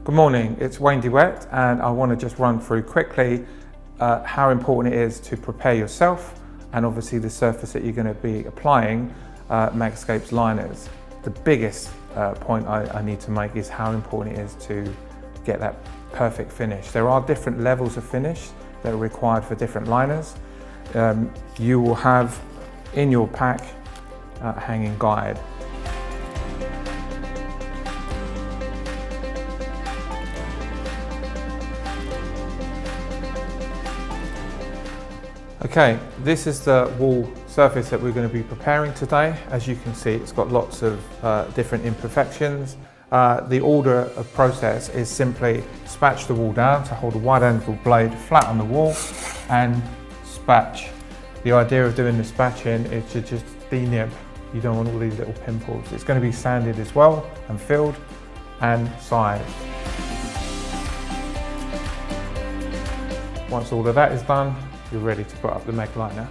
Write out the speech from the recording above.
Good morning, it's Wayne DeWet and I want to just run through quickly how important it is to prepare yourself and obviously the surface that you're going to be applying MagScapes liners. The biggest point I need to make is how important it is to get that perfect finish. There are different levels of finish that are required for different liners. You will have in your pack a hanging guide. Okay, this is the wall surface that we're going to be preparing today. As you can see, it's got lots of different imperfections. The order of process is simply spatch the wall down, so hold a wide angle blade flat on the wall and spatch. The idea of doing the spatching is to just denib. You don't want all these little pimples. It's going to be sanded as well and filled and sized. Once all of that is done, you're ready to put up the MagLiner.